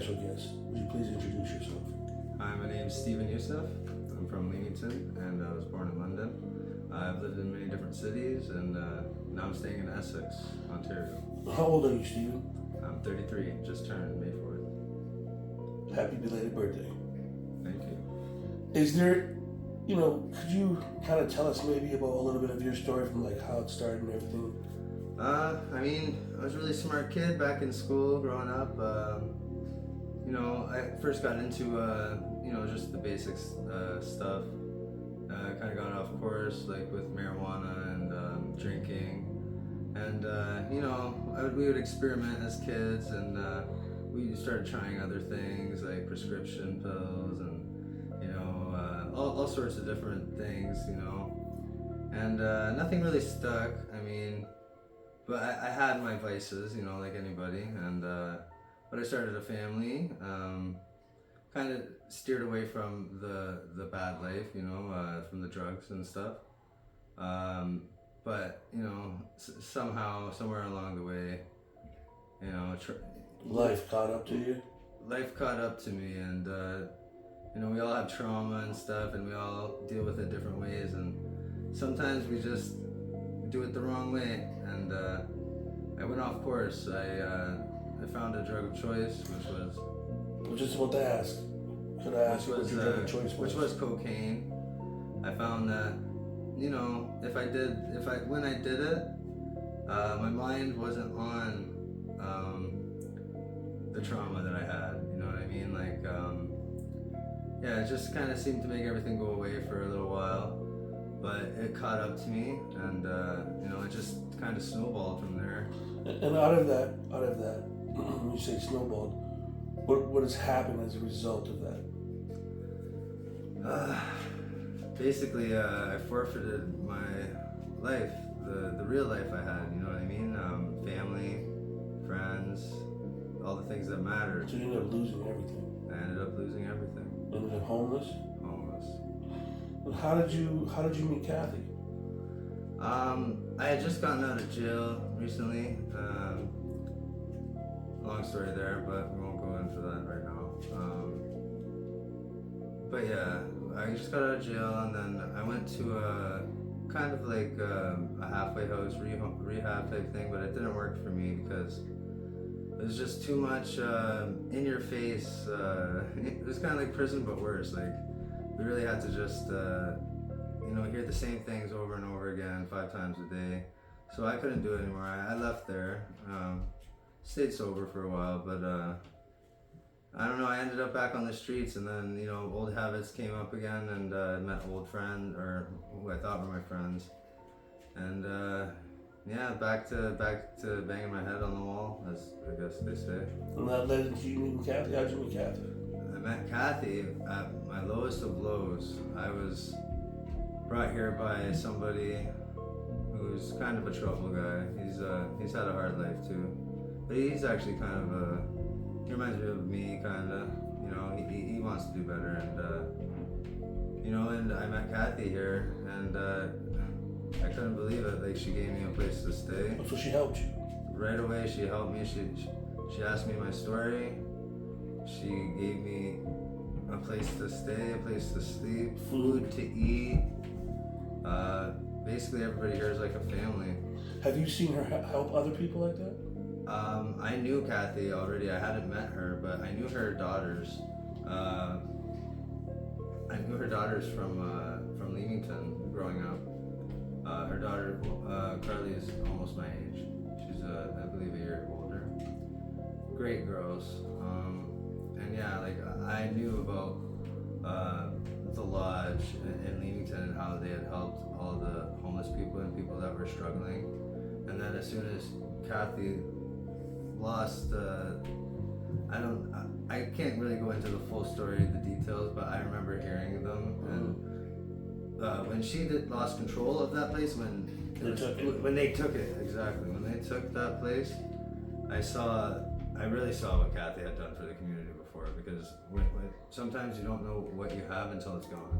special guest. Would you please introduce yourself? Hi, my name is Yousef. I'm from Leamington and I was born in London. I've lived in many different cities and now I'm staying in Essex, Ontario. How old are you, Stephen? I'm 33, just turned May 4th. Happy belated birthday. Thank you. Is there, could you kind of tell us maybe about a little bit of your story from like how it started and everything? I was a really smart kid back in school growing up. I first got into, just the basics stuff. Kind of got off course, like with marijuana and drinking. And, we would experiment as kids and we started trying other things like prescription pills and, all sorts of different things, And nothing really stuck. But I had my vices, like anybody, and but I started a family, kind of steered away from the bad life, from the drugs and stuff. But somehow, somewhere along the way, Life caught up to you? Life caught up to me, and we all have trauma and stuff, and we all deal with it different ways, and sometimes we just do it the wrong way, and I went off course. I found a drug of choice, which was. I was just about to ask. Could I ask what your drug of choice was? Which was cocaine. I found that, when I did it, my mind wasn't on the trauma that I had. You know what I mean? Like, it just kind of seemed to make everything go away for a little while. But it caught up to me, and it just kind of snowballed from there. And out of that, when you say snowballed, what has happened as a result of that? Basically, I forfeited my life, the real life I had. You know what I mean? Family, friends, all the things that mattered. So you ended up losing everything. I ended up losing everything. Ended up homeless. Homeless. How did you meet Kathy? I had just gotten out of jail recently. Long story there, but we won't go into that right now. But yeah, I just got out of jail and then I went to a kind of like a halfway house rehab type thing, but it didn't work for me because it was just too much in your face. It was kind of like prison, but worse. Like, we really had to just, hear the same things over and over again 5 times a day. So I couldn't do it anymore. I left there, stayed sober for a while, but I don't know, I ended up back on the streets and then, old habits came up again and I met old friends, or who I thought were my friends. And back to banging my head on the wall, as I guess they say. And that led into you meeting Kathy? How'd you meet Kathy? I met Kathy at my lowest of lows. I was brought here by somebody who's kind of a trouble guy. He's had a hard life too, but he's actually kind of he reminds me of me, kind of. He wants to do better, and and I met Kathy here, and I couldn't believe it. Like, she gave me a place to stay. So she helped you? Right away, she helped me. She asked me my story. She gave me a place to stay, a place to sleep, food to eat. Basically, everybody here is like a family. Have you seen her help other people like that? I knew Kathy already. I hadn't met her, but I knew her daughters. I knew her daughters from Leamington growing up. Her daughter, Carly, is almost my age. She's, I believe, a year older. Great girls. I knew about the lodge in Leamington and how they had helped all the homeless people and people that were struggling. And then as soon as Kathy lost, I can't really go into the full story, the details, but I remember hearing them. And when she lost control of that place, when they took it, exactly, when they took that place, I really saw what Kathy had done for the community before, because sometimes you don't know what you have until it's gone.